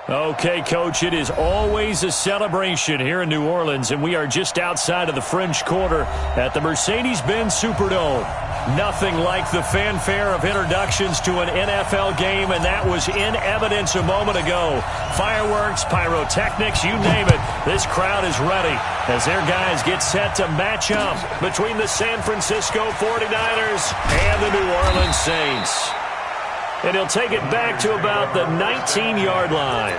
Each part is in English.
Okay, Coach, it is always a celebration here in New Orleans, and we are just outside of the French Quarter at the Mercedes-Benz Superdome. Nothing like the fanfare of introductions to an NFL game, and that was in evidence a moment ago. Fireworks, pyrotechnics, you name it. This crowd is ready as their guys get set to match up between the San Francisco 49ers and the New Orleans Saints. And he'll take it back to about the 19-yard line.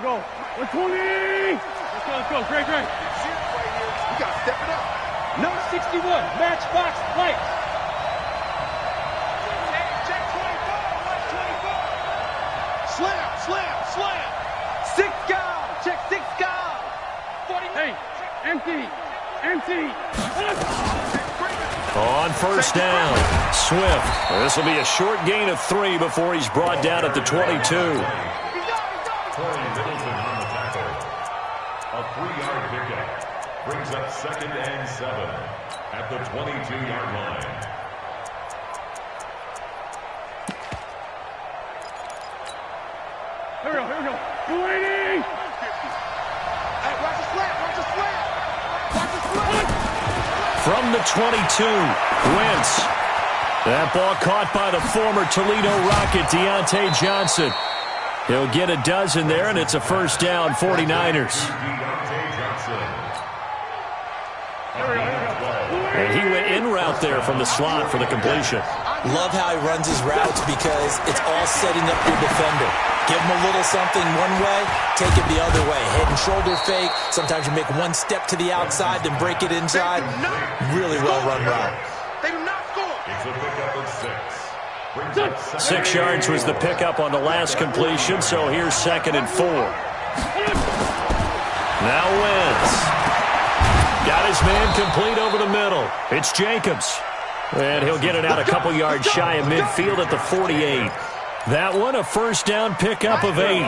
Go. 120. Let's go. Great. You got to step it up. Number 61, Matchbox Lights. Check 24. Slam. 6 guard. Check 6 guard. 40. Hey, empty. On first down, Swift. This will be a short gain of 3 before he's brought down at the 22. A 3-yard pickup brings up 2nd and 7 at the 22-yard line. Here we go. 280. Hey, watch the slant. From the 22, Wentz. That ball caught by the former Toledo Rocket, Deontay Johnson. He'll get a dozen there, and it's a first down, 49ers. And he went in route there from the slot for the completion. Love how he runs his routes because it's all setting up your defender. Give him a little something one way, take it the other way. Head and shoulder fake. Sometimes you make one step to the outside, then break it inside. Really well-run route. They do not score. It's a pickup of 6. 6 yards was the pickup on the last completion, so here's 2nd and 4. Now Wentz. Got his man complete over the middle. It's Jacobs. And he'll get it out a couple yards shy of midfield at the 48. That one, a first down pickup of 8.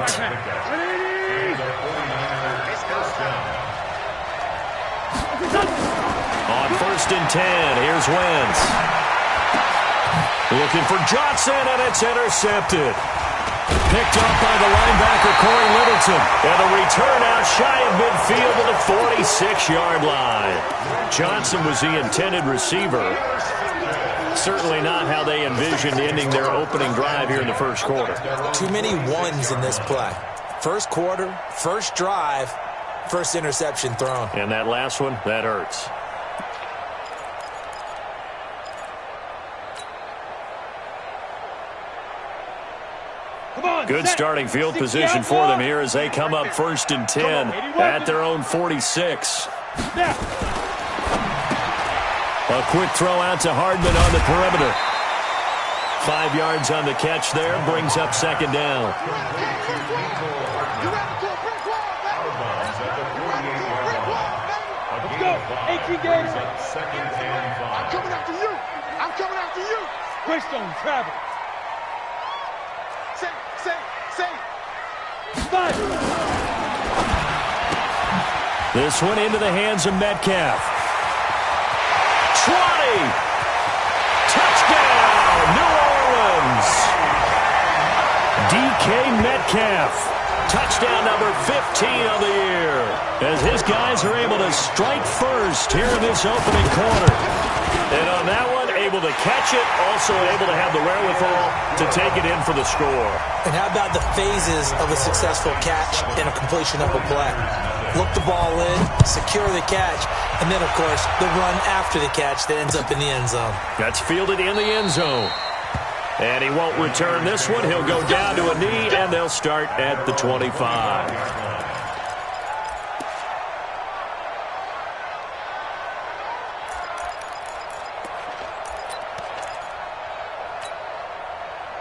On 1st and 10, here's Wentz. Looking for Johnson, and it's intercepted. Picked up by the linebacker, Corey Littleton. And a return out shy of midfield to the 46-yard line. Johnson was the intended receiver. Certainly not how they envisioned ending their opening drive here in the first quarter. Too many ones in this play. First quarter, first drive, first interception thrown. And that last one, that hurts. Good starting field position for them here as they come up 1st and 10 at their own 46. A quick throw out to Hardman on the perimeter. 5 yards on the catch there, brings up 2nd down. Let's go. 18 games. I'm coming after you. Greystone travel. Say. This one into the hands of Metcalf. 20. Touchdown, New Orleans. DK Metcalf. Touchdown number 15 of the year. As his guys are able to strike first here in this opening quarter. And on that one, able to catch it, also able to have the wherewithal to take it in for the score. And how about the phases of a successful catch and a completion of a play? Look the ball in, secure the catch, and then, of course, the run after the catch that ends up in the end zone. That's fielded in the end zone. And he won't return this one. He'll go down to a knee, and they'll start at the 25.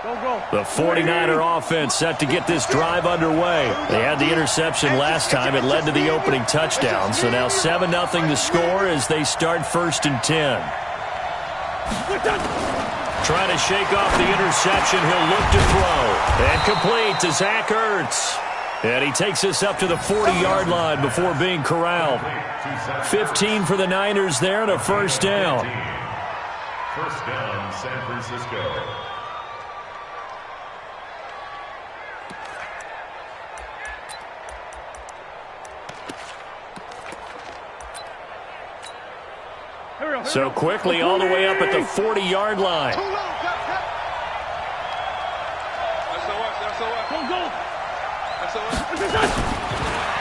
The 49er offense set to get this drive underway. They had the interception last time. It led to the opening touchdown. So now 7-0 to score as they start 1st and 10. Trying to shake off the interception. He'll look to throw. And complete to Zach Ertz. And he takes us up to the 40-yard line before being corralled. 15 for the Niners there and a 1st down. 1st down, San Francisco. So quickly all the way up at the 40-yard line.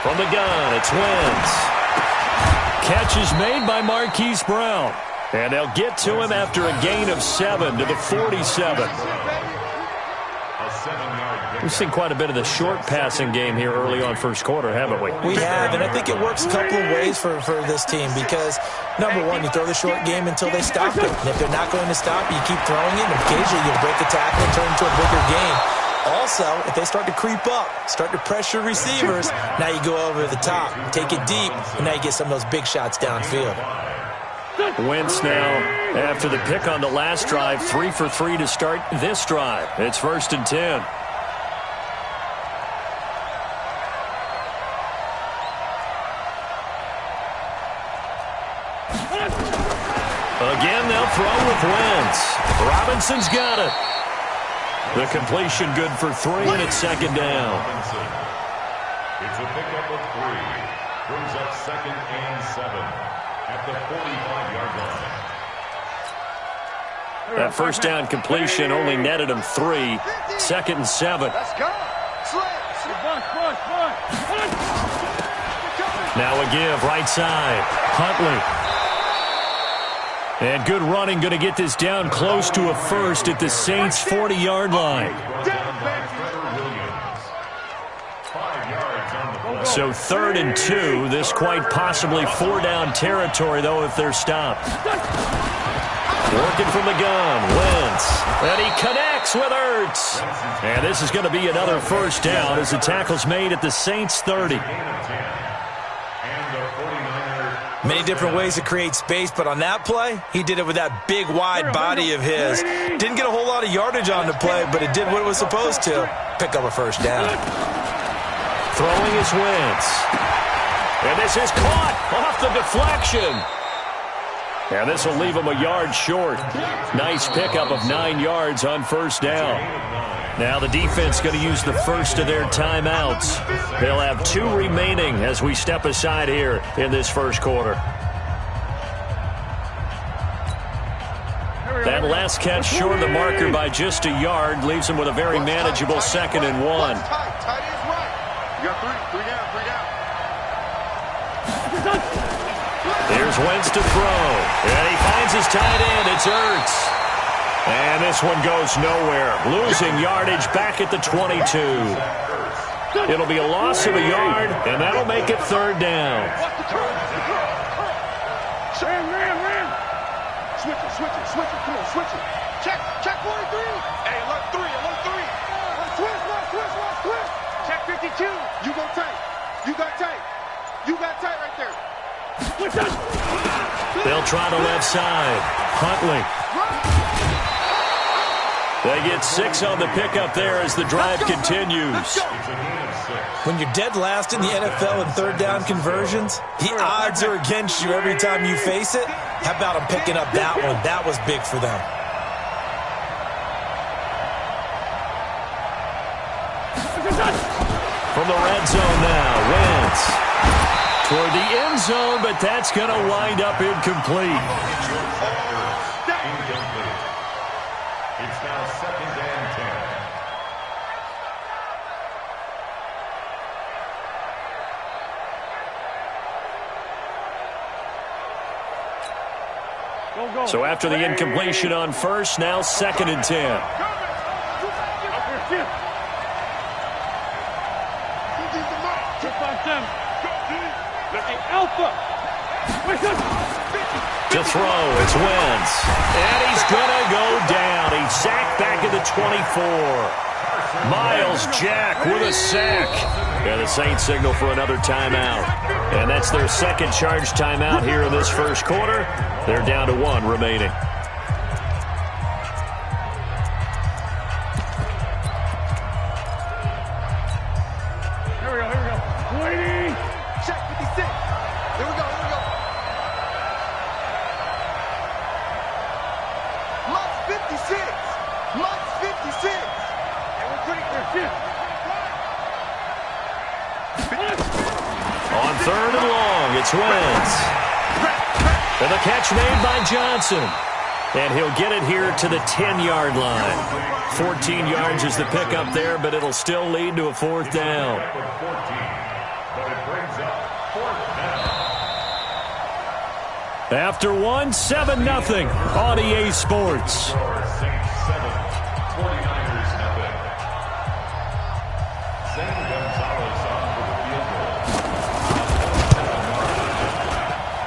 From the gun, it's Wentz. Catch is made by Marquise Brown. And they'll get to him after a gain of 7 to the 47. We've seen quite a bit of the short passing game here early on 1st quarter, haven't we? We have, and I think it works a couple of ways for this team because, number one, you throw the short game until they stop it. And if they're not going to stop, you keep throwing it, and occasionally you'll break a tackle and turn into a bigger game. Also, if they start to creep up, start to pressure receivers, now you go over the top, take it deep, and now you get some of those big shots downfield. Wentz now, after the pick on the last drive, 3 for 3 to start this drive. It's 1st and 10. Again, they'll throw with Wentz. Robinson's got it. The completion good for 3, and it's 2nd down. It's a pickup of 3. Brings up 2nd and 7 at the 45-yard line. That 1st down completion only netted him 3. 2nd and 7. Let's go. Now a give, right side. Huntley. And good running, going to get this down close to a 1st at the Saints' 40-yard line. So 3rd and 2. This quite possibly 4-down territory, though, if they're stopped. Working from the gun, Wentz. And he connects with Ertz. And this is going to be another 1st down as the tackle's made at the Saints' 30. Many different ways to create space, but on that play, he did it with that big, wide body of his. Didn't get a whole lot of yardage on the play, but it did what it was supposed to. Pick up a 1st down. Throwing is Wentz. And this is caught off the deflection. And this will leave him a yard short. Nice pickup of 9 yards on 1st down. Now the defense going to use the first of their timeouts. They'll have 2 remaining as we step aside here in this 1st quarter. That last catch short of the marker by just a yard leaves him with a very manageable 2nd and 1. You got 3 down, 3 down. Here's Wentz to throw. And he finds his tight end. It's Ertz. And this one goes nowhere. Losing yardage back at the 22. It'll be a loss of a yard, and that'll make it 3rd down. Ran. Switch it. Come on, switch it. Check 43. Hey, alert 3. Switch. Check 52. You go tight. You got tight right there. They'll try the left side. Huntley. They get 6 on the pickup there as the drive continues. When you're dead last in the NFL in 3rd down conversions, the odds are against you every time you face it. How about them picking up that one? That was big for them. From the red zone now, Wentz. Toward the end zone, but that's going to wind up incomplete. It's now 2nd and 10. So after the incompletion on 1st, now 2nd and 10. Hey, Alpha! To throw, it's Wentz. And he's going to go down. He's sacked back at the 24. Miles Jack with a sack. And the Saints signal for another timeout. And that's their second charge timeout here in this first quarter. They're down to 1 remaining. On third and long, it's Wentz. And the catch made by Johnson. And he'll get it here to the 10-yard line. 14 yards is the pickup there, but it'll still lead to a 4th down. After 1, 7-0 on EA Sports.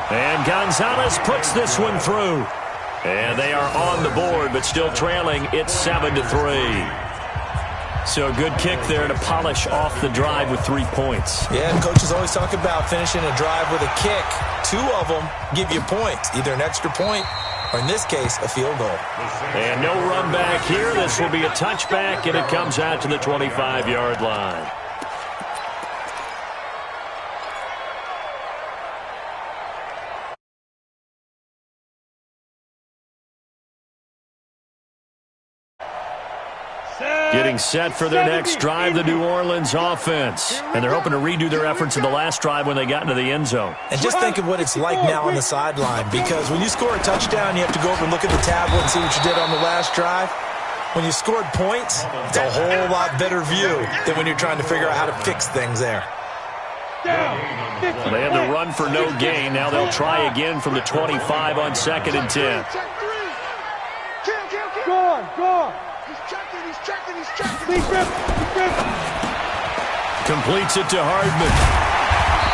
And Gonzalez puts this one through. And they are on the board, but still trailing. It's 7-3. So a good kick there to polish off the drive with 3 points. Yeah, and coaches always talk about finishing a drive with a kick. 2 of them give you points, either an extra point or, in this case, a field goal. And no run back here. This will be a touchback, and it comes out to the 25-yard line. Getting set for their next drive, the New Orleans offense. And they're hoping to redo their efforts in the last drive when they got into the end zone. And just think of what it's like now on the sideline, because when you score a touchdown, you have to go over and look at the tablet and see what you did on the last drive. When you scored points, it's a whole lot better view than when you're trying to figure out how to fix things there. They had to run for no gain. Now they'll try again from the 25 on 2nd and 10. Go on. Completes it to Hardman.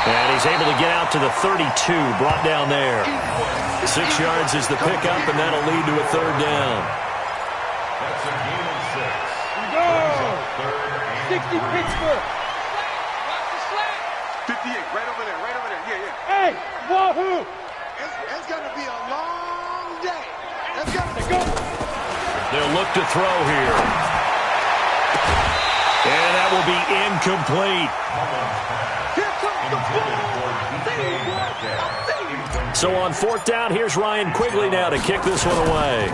And he's able to get out to the 32, brought down there. 6 yards is the pickup, and that'll lead to a 3rd down. That's a gain of 6. Go! 60 Pittsburgh. 58, right over there. Yeah. Hey, wahoo! It's going to be a long day. It's going to go. They'll look to throw here. And that will be incomplete. So on 4th down, here's Ryan Quigley now to kick this one away.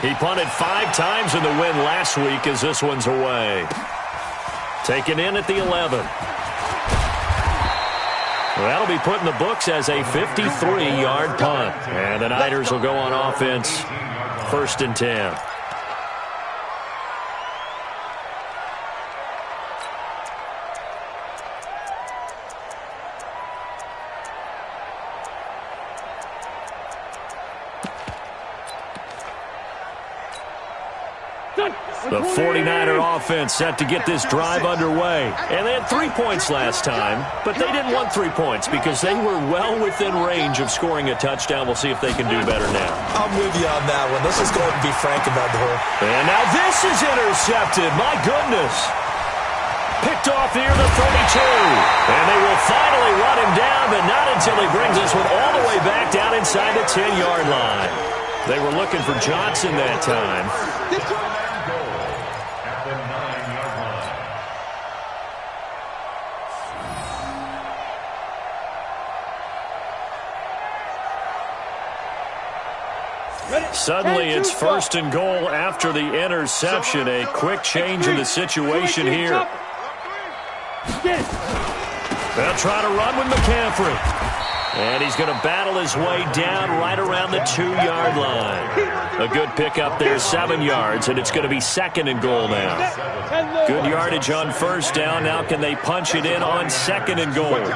He punted 5 times in the win last week as this one's away. Taken in at the 11. Well, that'll be put in the books as a 53-yard punt. And the Niners will go on offense, 1st and 10. The 49er offense set to get this drive underway. And they had 3 points last time, but they didn't want 3 points because they were well within range of scoring a touchdown. We'll see if they can do better now. I'm with you on that one. Let's just go ahead and be frank about the whole. And now this is intercepted. My goodness. Picked off near the 32. And they will finally run him down, but not until he brings this one all the way back down inside the 10-yard line. They were looking for Johnson that time. Suddenly it's 1st and goal after the interception. A quick change in the situation here. They'll try to run with McCaffrey. And he's going to battle his way down right around the 2-yard line. A good pickup there, 7 yards, and it's going to be 2nd and goal now. Good yardage on 1st down. Now can they punch it in on 2nd and goal? There.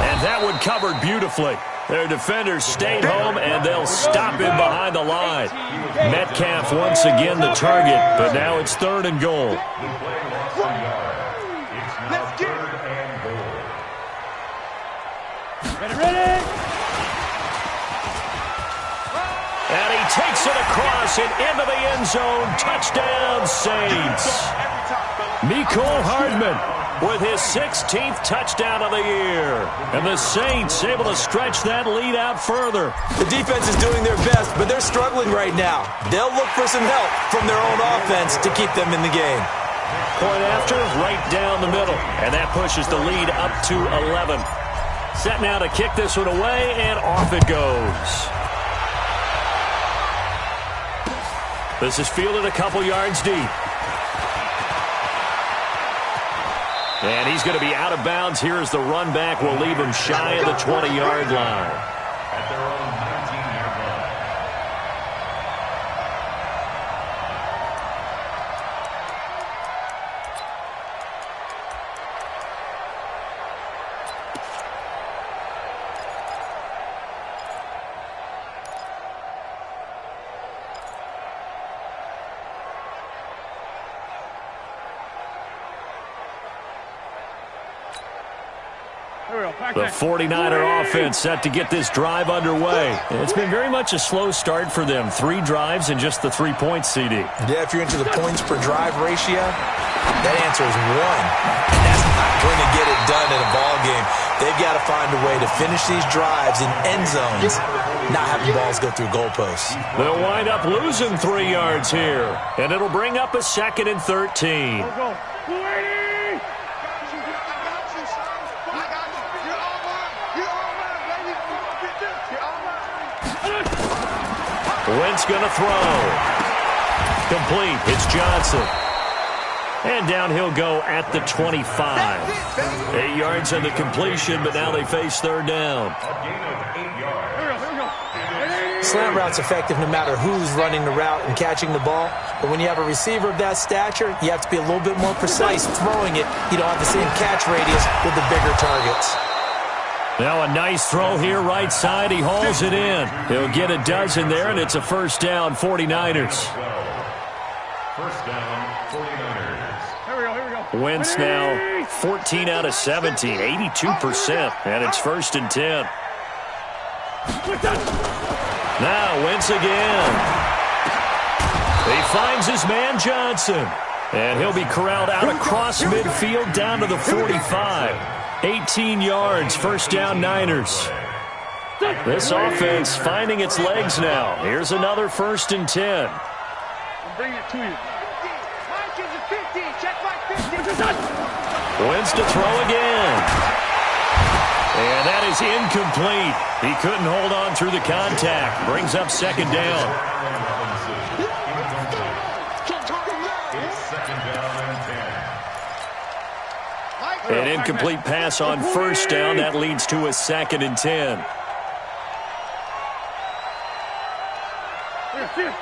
And that one covered beautifully. Their defenders stayed home, and they'll stop him behind the line. Metcalf once again the target, but now it's 3rd and goal. The play lost a yard. It's now 3rd and goal. Ready? And he takes it across and into the end zone. Touchdown, Saints. Mecole Hardman with his 16th touchdown of the year. And the Saints able to stretch that lead out further. The defense is doing their best, but they're struggling right now. They'll look for some help from their own offense to keep them in the game. Point after, right down the middle. And that pushes the lead up to 11. Set now to kick this one away, and off it goes. This is fielded a couple yards deep. And he's going to be out of bounds. Here as the run back will leave him shy of the 20-yard line. At their own 19-yard line. The 49er offense set to get this drive underway. It's been very much a slow start for them. 3 drives and just the 3 points, CD. Yeah, if you're into the points per drive ratio, that answer is 1. And that's not going to get it done in a ball game. They've got to find a way to finish these drives in end zones, not having balls go through goalposts. They'll wind up losing 3 yards here, and it'll bring up a 2nd and 13. Go. 280. Wentz going to throw. Complete. It's Johnson. And down he'll go at the 25. 8 yards on the completion, but now they face 3rd down. A gain of 8 yards. Slant route's effective no matter who's running the route and catching the ball. But when you have a receiver of that stature, you have to be a little bit more precise throwing it. You don't have the same catch radius with the bigger targets. Now a nice throw here, right side. He hauls it in. He'll get a dozen there, and it's a 1st down, 49ers. 1st down, 49ers. Here we go. Wentz now 14 out of 17, 82%, and it's 1st and 10. Now Wentz again. He finds his man Johnson, and he'll be corralled out across midfield down to the 45. 18 yards, 1st down, Niners. This offense finding its legs now. Here's another 1st and 10. I'm bringing it to you. Wentz to throw again. And that is incomplete. He couldn't hold on through the contact. Brings up 2nd down. It's 2nd down and 10. An incomplete pass on 1st down. That leads to a 2nd and 10. I got this.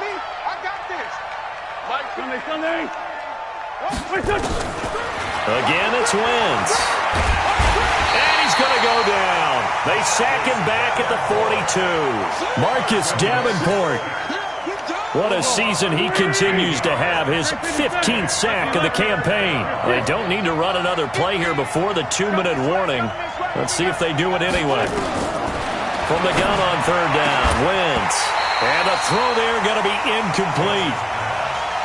Me. I got this. Sunday. Again, it's Wentz. And he's going to go down. They sack him back at the 42. Marcus Davenport. What a season he continues to have. His 15th sack of the campaign. They don't need to run another play here before the 2-minute warning. Let's see if they do it anyway. From the gun on 3rd down, Wentz. And a throw there going to be incomplete.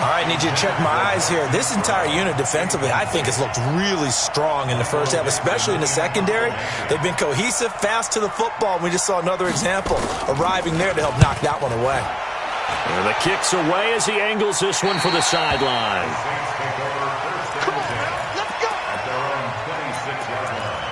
All right, need you to check my eyes here. This entire unit defensively, I think, has looked really strong in the first half, especially in the secondary. They've been cohesive, fast to the football. We just saw another example arriving there to help knock that one away. And the kick's away as he angles this one for the sideline. Saints take over 1st and 10 at their own 26-yard line.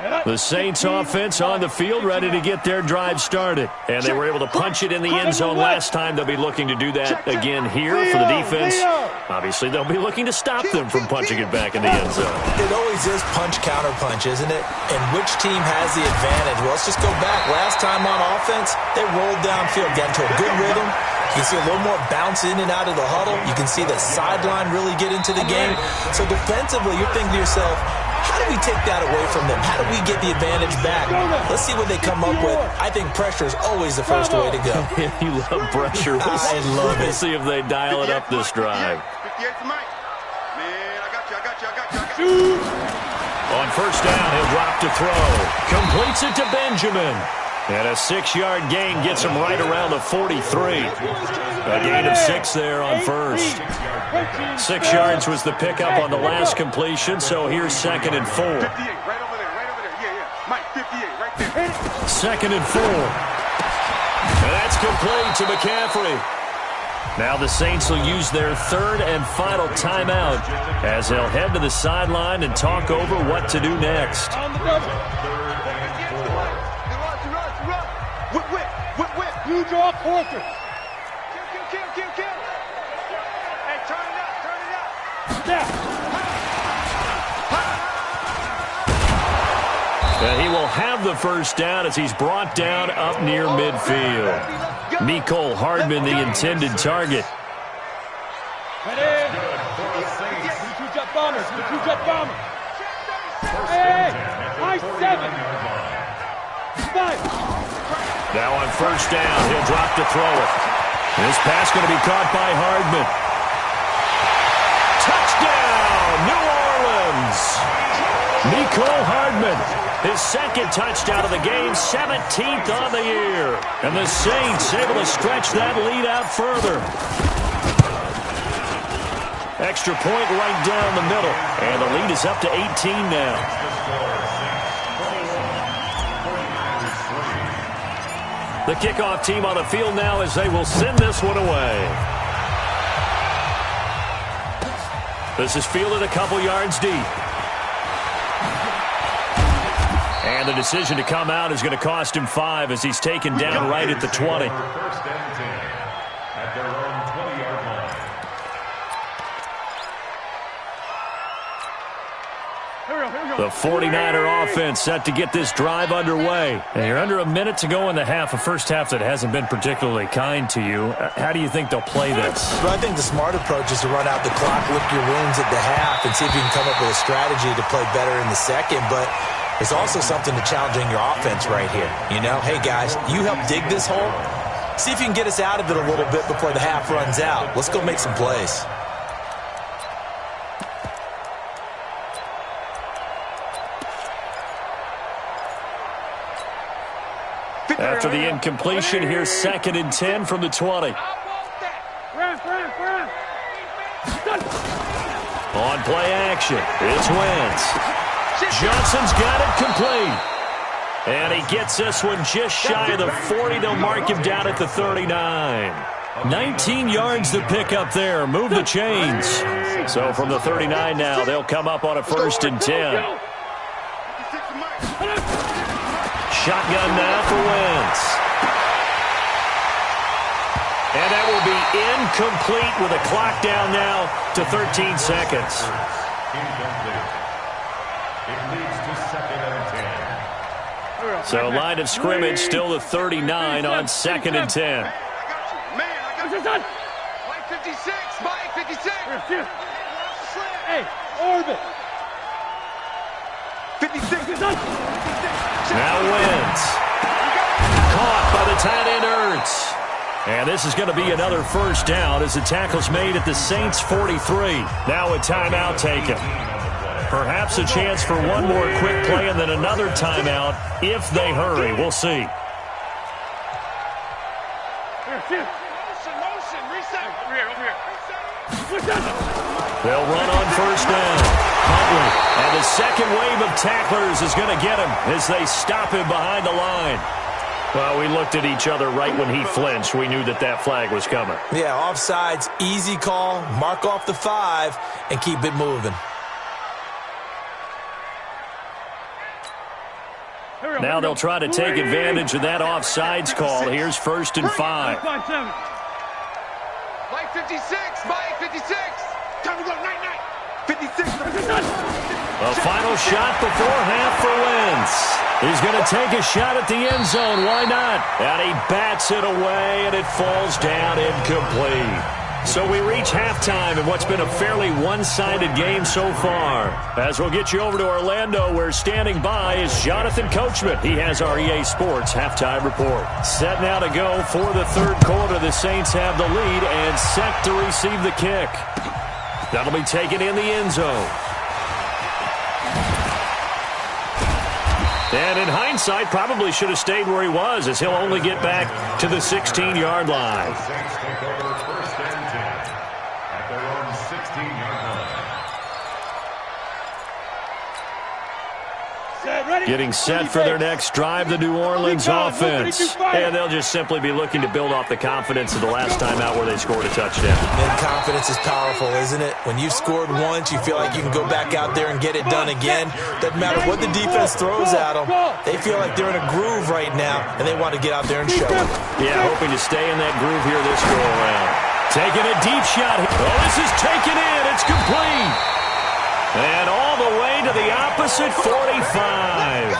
The Saints offense on the field, ready to get their drive started. And they were able to punch it in the end zone last time. They'll be looking to do that again here for the defense. Obviously, they'll be looking to stop them from punching it back in the end zone. It always is punch-counter-punch, isn't it? And which team has the advantage? Well, let's just go back. Last time on offense, they rolled downfield, got into a good rhythm. You can see a little more bounce in and out of the huddle. You can see the sideline really get into the game. So defensively, you're thinking to yourself, how do we take that away from them? How do we get the advantage back? Let's see what they come up with. I think pressure is always the first way to go. You love pressure. I love it. We'll see if they dial it up this drive. 58 for Mike. Man, I got you. On first down, he'll drop to throw. Completes it to Benjamin. And a 6-yard gain gets him right around the 43. A gain of 6 there on first. 6 yards was the pickup on the last completion, so here's 2nd and 4. 58, right over there, Yeah. Mike, 58, right there. 2nd and 4. And that's complete to McCaffrey. Now the Saints will use their 3rd and final timeout as they'll head to the sideline and talk over what to do next. Whip. You draw quarter. Kill. Hey, turn it up. And he will have the first down as he's brought down up near midfield. Mecole Hardman, the intended target. Two-jet bomber. Hey, I-7. 5. Now on first down, he'll drop to throw it. This pass going to be caught by Hardman. Touchdown, New Orleans! Mecole Hardman, his 2nd touchdown of the game, 17th on the year. And the Saints able to stretch that lead out further. Extra point right down the middle. And the lead is up to 18 now. The kickoff team on the field now as they will send this one away. This is fielded a couple yards deep. And the decision to come out is going to cost him 5 as he's taken down right at the 20. First and 10 at their own 20-yard line. The 49er offense set to get this drive underway. And you're under a minute to go in the half, a first half that hasn't been particularly kind to you. How do you think they'll play this? Well, I think the smart approach is to run out the clock, lick your wounds at the half, and see if you can come up with a strategy to play better in the second. But there's also something to challenging your offense right here. You know, hey, guys, you help dig this hole. See if you can get us out of it a little bit before the half runs out. Let's go make some plays. After the incompletion, here's 2nd and 10 from the 20. On play action, it's Wentz. Johnson's got it complete. And he gets this one just shy of the 40. They'll mark him down at the 39. 19 yards to pick up there. Move the chains. So from the 39 now, they'll come up on a 1st and 10. Shotgun now for Wentz. And that will be incomplete with a clock down now to 13 seconds. It leads to 2nd and 10. So line of scrimmage still the 39 on 2nd and 10. I got you. Man, I got you. Mike 56. Mike 56. Hey, orbit. 56. Now Wentz. Caught by the tight end Ertz. And this is going to be another first down as the tackle's made at the Saints 43. Now a timeout taken. Perhaps a chance for one more quick play and then another timeout if they hurry. We'll see. Motion. Reset. Over here. They'll run on first down. Huntley, and the second wave of tacklers is going to get him as they stop him behind the line. Well, we looked at each other right when he flinched. We knew that that flag was coming. Yeah, offsides, easy call, mark off the 5, and keep it moving. Now they'll try to take advantage of that offsides call. Here's 1st and 5. Mike 56, Mike 56. Time to go, night. 56. A final shot before half for Wentz. He's going to take a shot at the end zone. Why not? And he bats it away, and it falls down incomplete. So we reach halftime in what's been a fairly one-sided game so far. As we'll get you over to Orlando, where standing by is Jonathan Coachman. He has our EA Sports halftime report. Set now to go for the third quarter. The Saints have the lead and set to receive the kick. That'll be taken in the end zone. And in hindsight, probably should have stayed where he was, as he'll only get back to the 16-yard line. Saints take over 1st and 10 at their own 16-yard line. Getting set for their next drive, the New Orleans offense. And they'll just simply be looking to build off the confidence of the last time out where they scored a touchdown. And confidence is powerful, isn't it? When you've scored once, you feel like you can go back out there and get it done again. Doesn't matter what the defense throws at them. They feel like they're in a groove right now, and they want to get out there and show it. Yeah, hoping to stay in that groove here this go-around. Taking a deep shot. Oh, this is taken in. It's complete. And all the way to the opposite 45.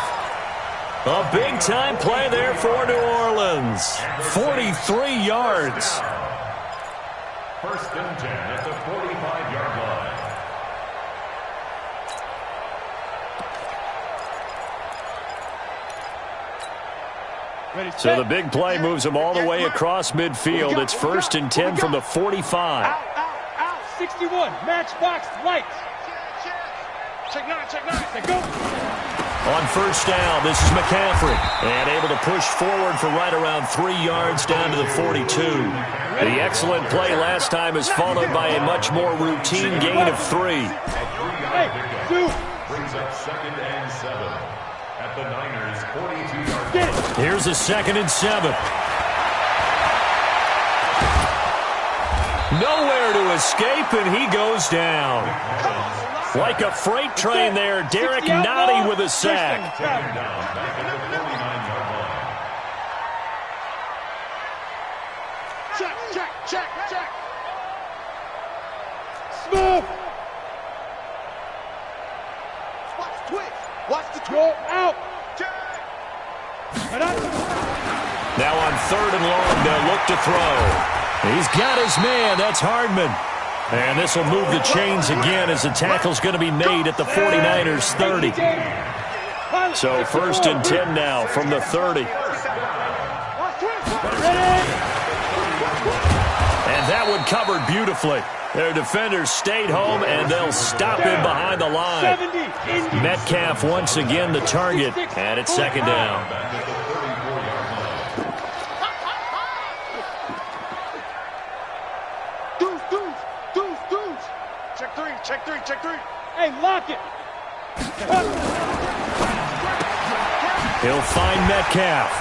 A big-time play there for New Orleans. 43 yards. 1st and 10 at the 45-yard line. So the big play moves them all the way across midfield. It's 1st and 10 from the 45. Out. 61, matchbox lights. Check nine. Go. On 1st down, this is McCaffrey. And able to push forward for right around 3 yards down to the 42. The excellent play last time is followed by a much more routine gain of 3. Hey, dude. Brings up 2nd and 7 at the Niners' 42-yard line. Here's a 2nd and 7. Nowhere to escape, and he goes down. Like a freight train there, Derek Nottie with a sack. Taken down back at the 49-yard line. Check. Smooth. Watch the twitch. Roll out. Now on 3rd and long, they'll look to throw. He's got his man. That's Hardman. And this will move the chains again as the tackle's going to be made at the 49ers' 30. So 1st and 10 now from the 30. And that one covered beautifully. Their defenders stayed home, and they'll stop him behind the line. Metcalf once again the target, and it's 2nd down. Check three. Hey, lock it. He'll find Metcalf.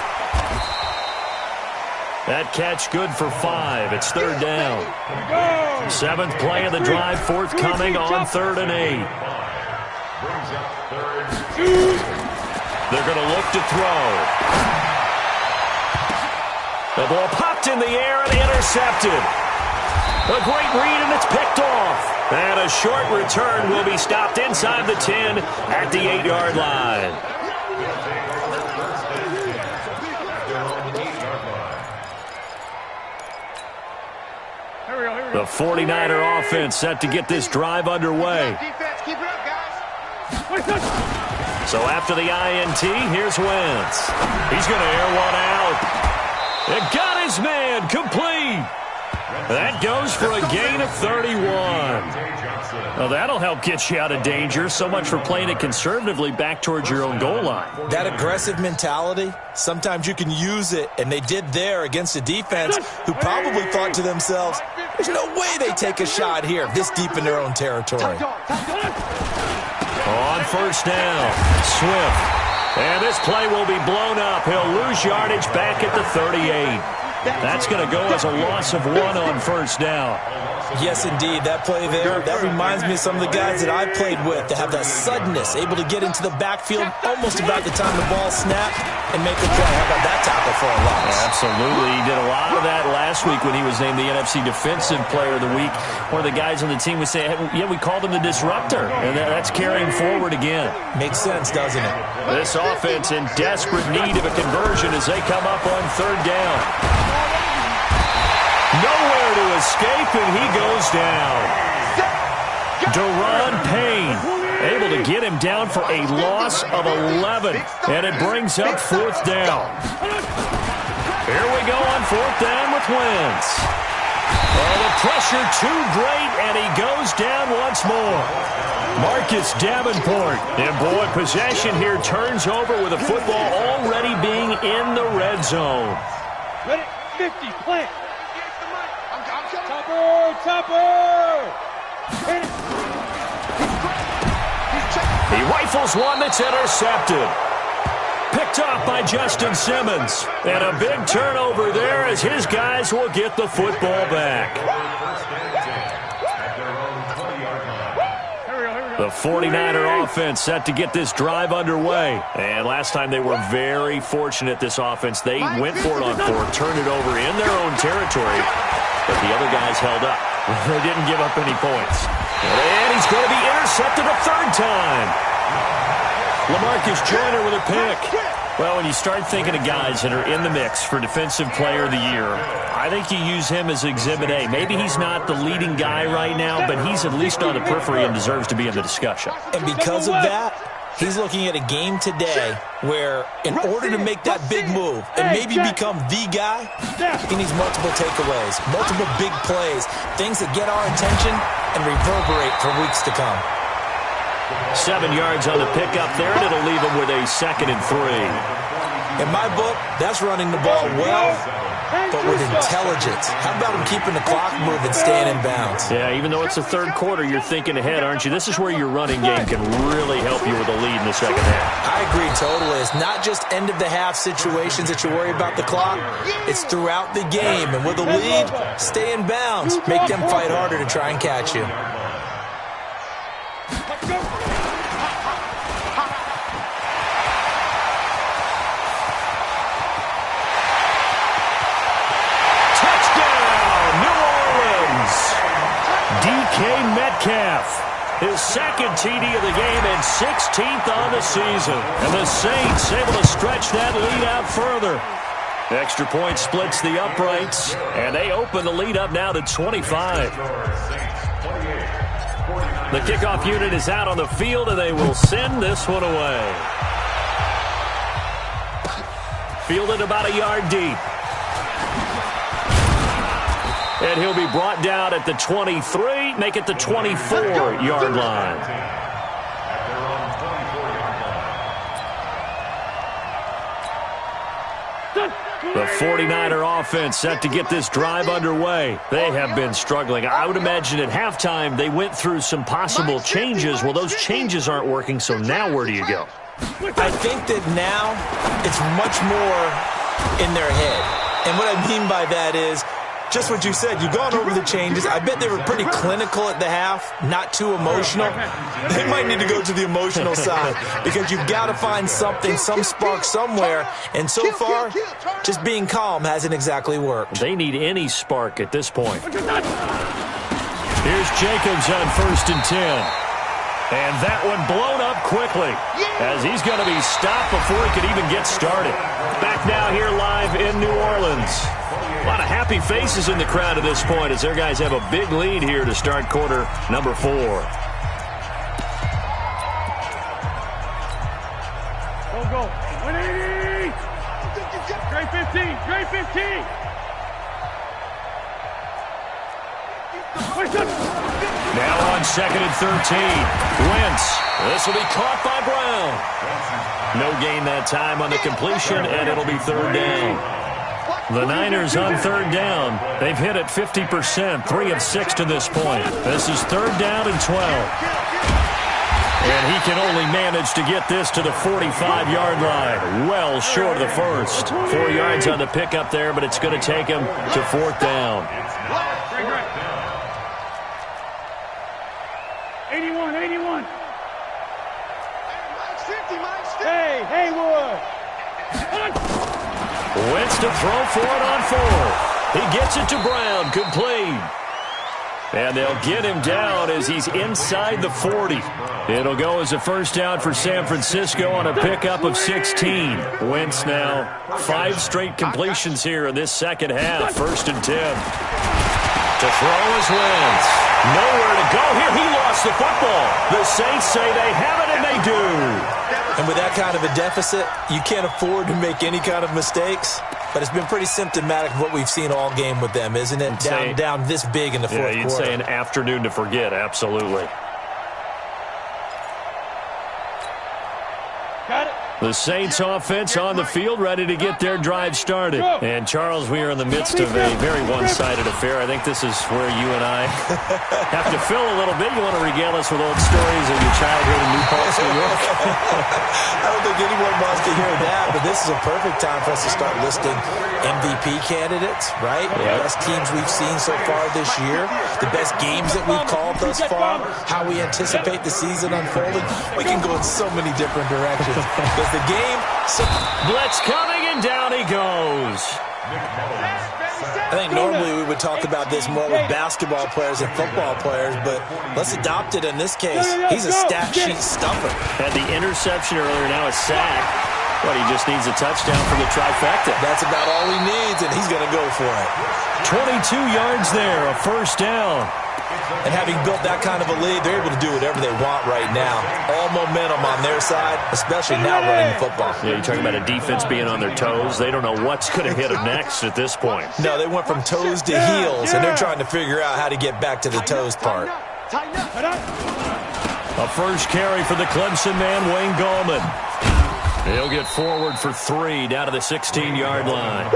That catch good for 5. It's 3rd down. 7th play of the drive, forthcoming on 3rd and 8. Brings up 3rd. They're going to look to throw. The ball popped in the air and intercepted. A great read, and it's picked off. And a short return will be stopped inside the 10 at the 8-yard line. The 49er offense set to get this drive underway. Keep it up, guys. So after the INT, here's Wentz. He's going to air one out. It got his man complete. That goes for a gain of 31. Well, that'll help get you out of danger. So much for playing it conservatively back towards your own goal line. That aggressive mentality, sometimes you can use it, and they did there against a defense who probably thought to themselves, there's no way they take a shot here this deep in their own territory. On 1st down, Swift. And this play will be blown up. He'll lose yardage back at the 38. That's going to go as a loss of 1 on first down. Yes, indeed. That play there, that reminds me of some of the guys that I played with that have that suddenness, able to get into the backfield almost about the time the ball snapped and make a play. How about that tackle for a loss? Absolutely. He did a lot of that last week when he was named the NFC Defensive Player of the Week. One of the guys on the team would say, hey, yeah, we called him the disruptor, and that's carrying forward again. Makes sense, doesn't it? This offense in desperate need of a conversion as they come up on third down. Nowhere to escape, and he goes down. Deron Payne able to get him down for a loss of 11, and it brings up fourth down. Here we go on fourth down with Wentz. Oh, the pressure too great, and he goes down once more. Marcus Davenport, and boy, possession here turns over with the football already being in the red zone. Ready, 50, plant. Topper! Hit it. He rifles one that's intercepted. Picked off by Justin Simmons. And a big turnover there as his guys will get the football back. The 49er offense set to get this drive underway. And last time they were very fortunate, this offense. They went for it on fourth, turned it over in their own territory. But the other guys held up. They didn't give up any points. And he's going to be intercepted a third time. LaMarcus Joyner with a pick. Well, when you start thinking of guys that are in the mix for Defensive Player of the Year, I think you use him as Exhibit A. Maybe he's not the leading guy right now, but he's at least on the periphery and deserves to be in the discussion. And because of that, he's looking at a game today where in order to make that big move and maybe become the guy, he needs multiple takeaways, multiple big plays, things that get our attention and reverberate for weeks to come. 7 yards on the pickup there, and it'll leave him with a 2nd and 3. In my book, that's running the ball well, but with intelligence. How about him keeping the clock moving, staying in bounds? Yeah, even though it's the third quarter, you're thinking ahead, aren't you? This is where your running game can really help you with a lead in the second half. I agree totally. It's not just end-of-the-half situations that you worry about the clock. It's throughout the game. And with a lead, stay in bounds. Make them fight harder to try and catch you. Metcalf, his second TD of the game and 16th on the season. And the Saints able to stretch that lead out further. Extra point splits the uprights, and they open the lead up now to 25. The kickoff unit is out on the field, and they will send this one away. Fielded about a yard deep. And he'll be brought down at the 23, make it the 24-yard line. The 49er offense set to get this drive underway. They have been struggling. I would imagine at halftime they went through some possible changes. Well, those changes aren't working, so now where do you go? I think that now it's much more in their head. And what I mean by that is, just what you said, you've gone over the changes. I bet they were pretty clinical at the half, not too emotional. They might need to go to the emotional side because you've got to find something, some spark somewhere. And so far, just being calm hasn't exactly worked. They need any spark at this point. Here's Jacobs on 1st and 10. And that one blown up quickly as he's going to be stopped before he could even get started. Back now here live in New Orleans. A lot of happy faces in the crowd at this point as their guys have a big lead here to start quarter number 4. Go. 180. Straight 15. Straight 15. Now on 2nd and 13. Wentz. This will be caught by Brown. No gain that time on the completion, and it'll be 3rd down. The Niners on 3rd down. They've hit it 50%, 3 of 6 to this point. This is 3rd down and 12. And he can only manage to get this to the 45-yard line. Well short of the first. 4 yards on the pickup there, but it's going to take him to 4th down. 81, 81. Hey, Haywood. Wentz to throw for it on 4th. He gets it to Brown, complete. And they'll get him down as he's inside the 40. It'll go as a first down for San Francisco on a pickup of 16. Wentz now 5 straight completions here in this second half. 1st and 10. To throw is Wentz. Nowhere to go here. He lost the football. The Saints say they have it, and they do. And with that kind of a deficit, you can't afford to make any kind of mistakes. But it's been pretty symptomatic of what we've seen all game with them, isn't it? Down this big in the fourth quarter. Yeah, you'd say an afternoon to forget, absolutely. Got it. The Saints offense on the field, ready to get their drive started. And, Charles, we are in the midst of a very one-sided affair. I think this is where you and I have to fill a little bit. You want to regale us with old stories of your childhood in New Paltz, New York? I don't think anyone wants to hear that, but this is a perfect time for us to start listing MVP candidates, right? The best teams we've seen so far this year, the best games that we've called thus far, how we anticipate the season unfolding. We can go in so many different directions. The game. Blitz coming, and down he goes. I think normally we would talk about this more with basketball players and football players, but let's adopt it in this case. He's a stat sheet stuffer. Had the interception earlier, now a sack. But he just needs a touchdown from the trifecta. That's about all he needs, and he's going to go for it. 22 yards there, a first down. And having built that kind of a lead, they're able to do whatever they want right now. All momentum on their side, especially now running the football. Yeah, you're talking about a defense being on their toes. They don't know what's going to hit them next at this point. No, they went from toes to heels, and they're trying to figure out how to get back to the toes part. A first carry for the Clemson man, Wayne Gallman. He'll get forward for 3 down to the 16-yard line.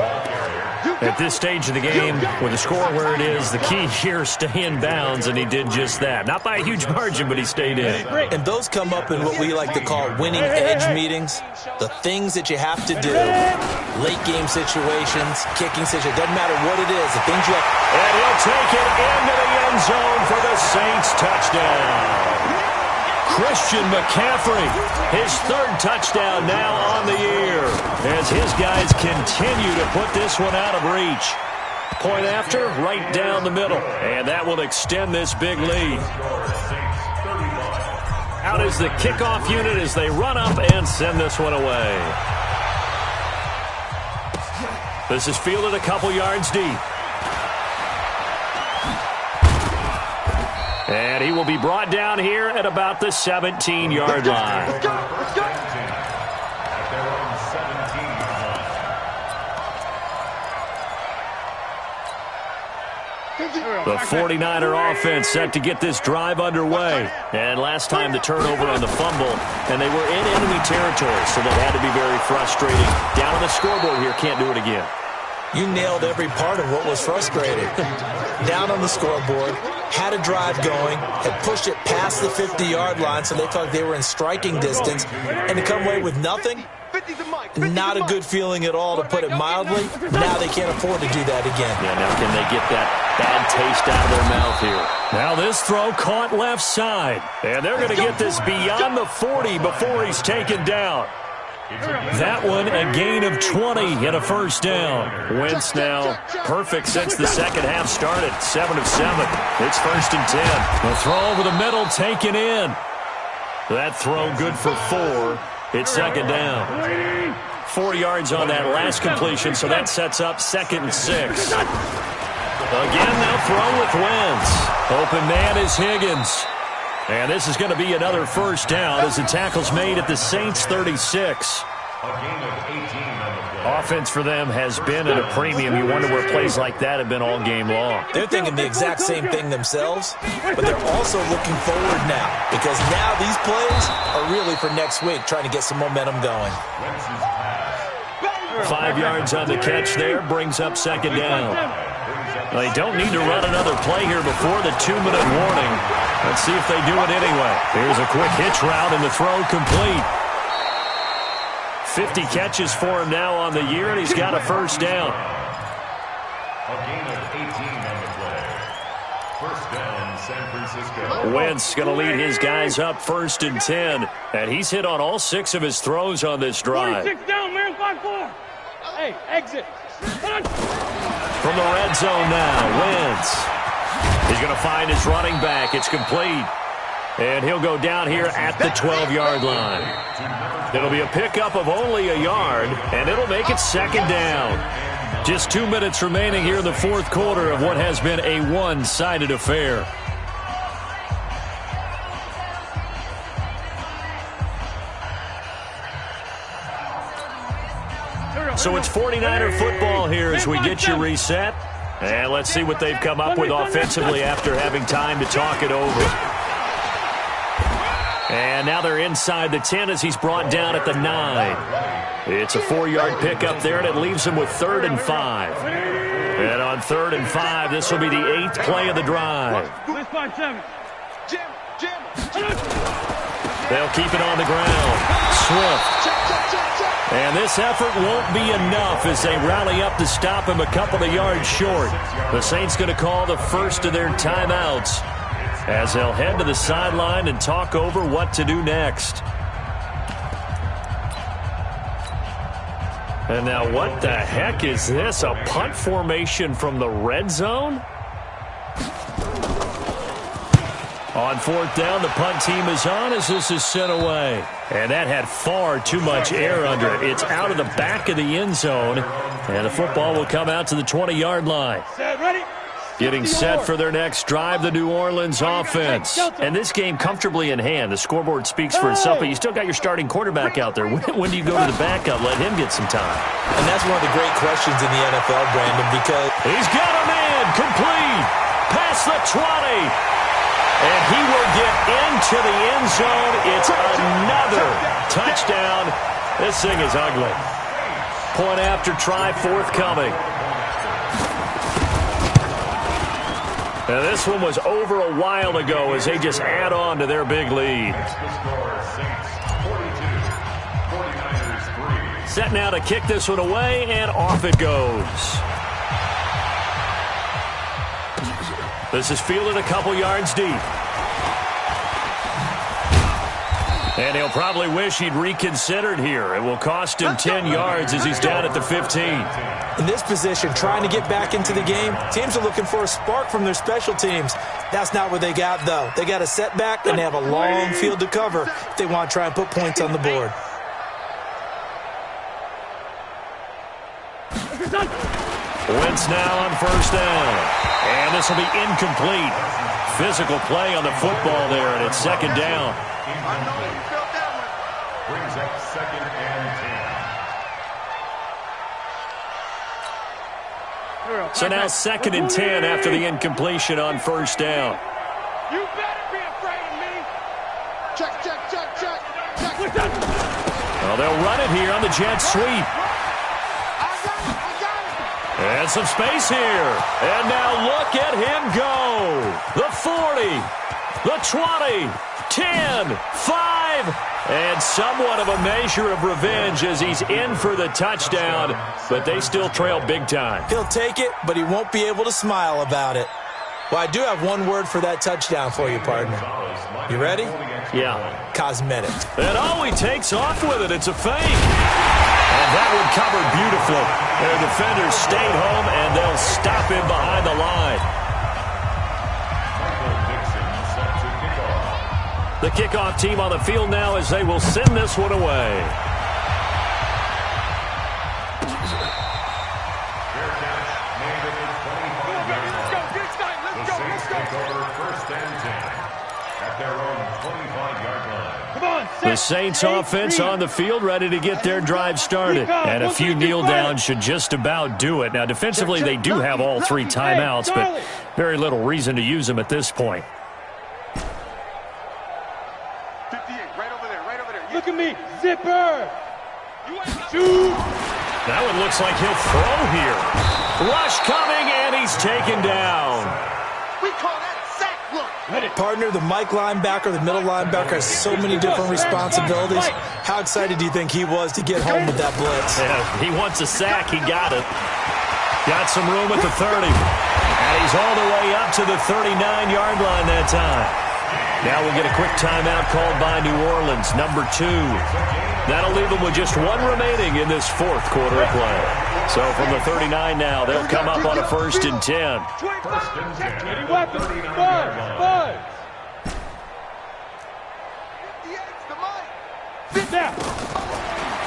At this stage of the game, with the score where it is, the key here is stay in bounds, and he did just that. Not by a huge margin, but he stayed in. And those come up in what we like to call winning edge meetings. The things that you have to do, late game situations, kicking situations, doesn't matter what it is, the things you have. And he'll take it into the end zone for the Saints touchdown. Christian McCaffrey, his 3rd touchdown now on the year, as his guys continue to put this one out of reach. Point after, right down the middle, and that will extend this big lead. Out is the kickoff unit as they run up and send this one away. This is fielded a couple yards deep. And he will be brought down here at about the 17-yard line. The 49er offense set to get this drive underway. And last time the turnover on the fumble, and they were in enemy territory, so that had to be very frustrating. Down on the scoreboard here, can't do it again. You nailed every part of what was frustrating. Down on the scoreboard, had a drive going, had pushed it past the 50-yard line, so they felt like they were in striking distance, and to come away with nothing, not a good feeling at all, to put it mildly. Now they can't afford to do that again. Yeah, now can they get that bad taste out of their mouth here? Now this throw caught left side, and they're going to get this beyond the 40 before he's taken down. That one, a gain of 20 and a first down. Wentz now perfect since the second half started. 7 of 7. It's 1st and 10. The throw over the middle taken in. That throw good for 4. It's 2nd down. 4 yards on that last completion, so that sets up 2nd and 6. Again, they'll throw with Wentz. Open man is Higgins. And this is going to be another first down as the tackle's made at the Saints' 36. Offense for them has been at a premium. You wonder where plays like that have been all game long. They're thinking the exact same thing themselves, but they're also looking forward now, because now these plays are really for next week, trying to get some momentum going. 5 yards on the catch there, brings up 2nd down. They don't need to run another play here before the 2-minute warning. Let's see if they do it anyway. Here's a quick hitch route, and the throw complete. 50 catches for him now on the year, and he's got a first down. A gain of 18 on the play. First down, San Francisco. Wentz going to lead his guys up 1st and 10, and he's hit on all 6 of his throws on this drive. 46 down, man, 5-4. Hey, exit. From the red zone now, Wentz. He's going to find his running back. It's complete. And he'll go down here at the 12-yard line. It'll be a pickup of only a yard, and it'll make it 2nd down. Just 2 minutes remaining here in the 4th quarter of what has been a one-sided affair. So it's 49er football here as we get you reset. And let's see what they've come up with offensively after having time to talk it over. And now they're inside the 10 as he's brought down at the 9. It's a 4-yard pickup there, and it leaves him with 3rd and 5. And on 3rd and 5, this will be the 8th play of the drive. They'll keep it on the ground. Swift. And this effort won't be enough as they rally up to stop him a couple of yards short. The Saints going to call the first of their timeouts as they'll head to the sideline and talk over what to do next. And now what the heck is this? A punt formation from the red zone? On 4th down, the punt team is on as this is sent away. And that had far too much air under it. It's out of the back of the end zone. And the football will come out to the 20-yard line. Getting set for their next drive, the New Orleans offense. And this game comfortably in hand. The scoreboard speaks for itself, but you still got your starting quarterback out there. When do you go to the backup? Let him get some time. And that's one of the great questions in the NFL, Brandon, because he's got a man complete past the 20. And he will get into the end zone. It's another touchdown. This thing is ugly. Point after try forthcoming. Now this one was over a while ago as they just add on to their big lead. Set now to kick this one away, and off it goes. This is fielded a couple yards deep. And he'll probably wish he'd reconsidered here. It will cost him 10 yards as he's down at the 15. In this position, trying to get back into the game, teams are looking for a spark from their special teams. That's not what they got, though. They got a setback, and they have a long field to cover if they want to try and put points on the board. Wentz now on 1st down. And this will be incomplete. Physical play on the football there, and it's 2nd down. Brings up 2nd and 10. So now 2nd and 10 after the incompletion on 1st down. You better be afraid of me. Check, check, check, check. Well, they'll run it here on the jet sweep. And some space here. And now look at him go. The 40, the 20, 10, 5, and somewhat of a measure of revenge as he's in for the touchdown, but they still trail big time. He'll take it, but he won't be able to smile about it. Well, I do have one word for that touchdown for you, partner. You ready? Yeah. Cosmetic. And he takes off with it. It's a fake. And that one covered beautifully. Their defenders stayed home, and they'll stop him behind the line. The kickoff team on the field now as they will send this one away. The Saints offense on the field ready to get their drive started. And a few kneel downs should just about do it. Now defensively they do have all 3 timeouts, but very little reason to use them at this point. 58, right over there. Look at me, zipper. Shoot. That one looks like he'll throw here. Rush coming, and he's taken down. We call that sack look. Partner, the Mike linebacker, the middle linebacker, has so many different responsibilities. How excited do you think he was to get home with that blitz? Yeah, he wants a sack. He got it. Got some room at the 30. And he's all the way up to the 39-yard line that time. Now we'll get a quick timeout called by New Orleans, number 2. That'll leave them with just 1 remaining in this fourth quarter of play. So from the 39 now, they'll come up on a 1st and 10. Ready, weapons. Buzz. Sit down.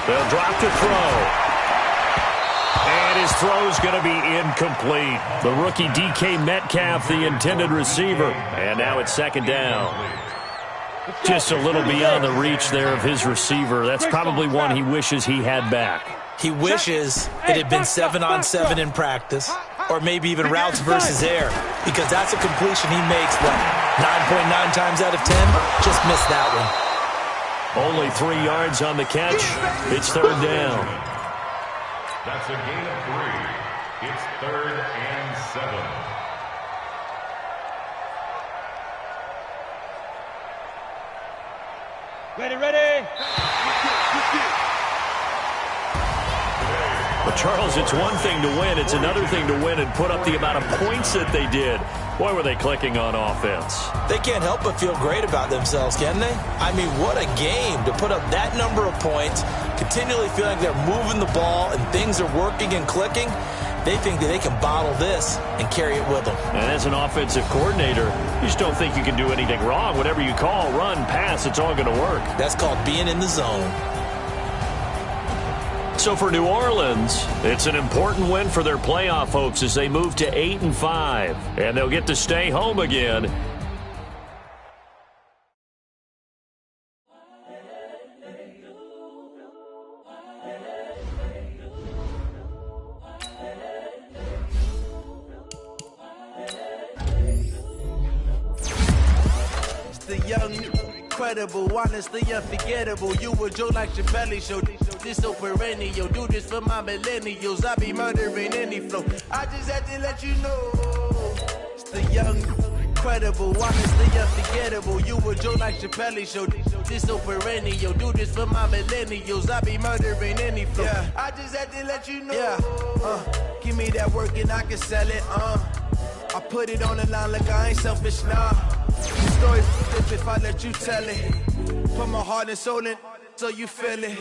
They'll drop to throw. And his throw's going to be incomplete. The rookie DK Metcalf, the intended receiver. And now it's 2nd down. Just a little beyond the reach there of his receiver. That's probably one he wishes he had back. He wishes it had been 7-on-7 in practice, or maybe even routes versus air, because that's a completion he makes, 9.9 times out of 10? Just missed that one. Only 3 yards on the catch. It's 3rd down. That's a gain of 3. It's 3rd and 7. Ready. But Charles, it's one thing to win. It's another thing to win and put up the amount of points that they did. Boy, were they clicking on offense. They can't help but feel great about themselves, can they? I mean, what a game to put up that number of points, continually feeling like they're moving the ball and things are working and clicking. They think that they can bottle this and carry it with them. And as an offensive coordinator, you just don't think you can do anything wrong. Whatever you call, run, pass, it's all going to work. That's called being in the zone. So for New Orleans, it's an important win for their playoff hopes as they move to 8-5. And they'll get to stay home again. The young, incredible, honestly unforgettable. You were Joe like your belly show. This so perennial. Do this for my millennials. I be murdering any flow. I just had to let you know. It's the young, incredible, honestly unforgettable. You were Joe like your belly show. This so perennial. Do this for my millennials. I be murdering any flow. Yeah. I just had to let you know. Yeah. Give me that work and I can sell it. I put it on the line like I ain't selfish, nah. The story's if I let you tell it. Put my heart and soul in so you feel it.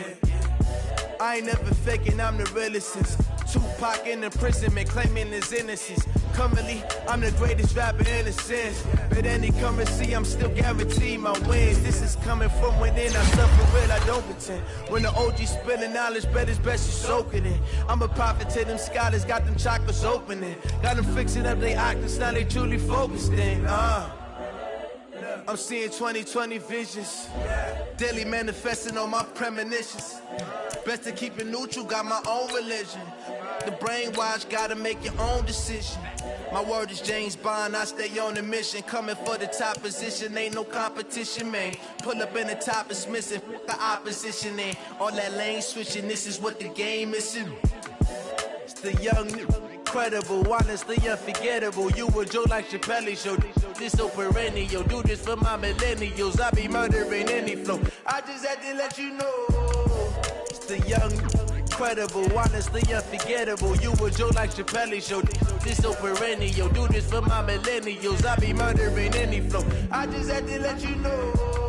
I ain't never faking, I'm the realest since Tupac in imprisonment, claiming his innocence. Currently, I'm the greatest rapper in a sense. But any currency, I'm still guaranteed my wins. This is coming from within, I suffer real, I don't pretend. When the OG spilling knowledge, bet it's best you soak it in. I'm a prophet to them scholars, got them chakras opening. Got them fixing up their octaves, now they truly focused in. I'm seeing 20/20 visions. Daily manifesting on my premonitions. Best to keep it neutral, got my own religion. The brainwash, gotta make your own decision. My word is James Bond, I stay on a mission. Coming for the top position, ain't no competition, man. Pull up in the top, it's missing, the opposition ain't. All that lane switching, this is what the game is. It's the young, incredible, honestly unforgettable. You were Joe like Chappelle show. This so perennial. Do this for my millennials. I be murdering any flow. I just had to let you know. It's the young, incredible, honestly unforgettable. You were Joe like Chappelle show. This so perennial. Do this for my millennials. I be murdering any flow. I just had to let you know.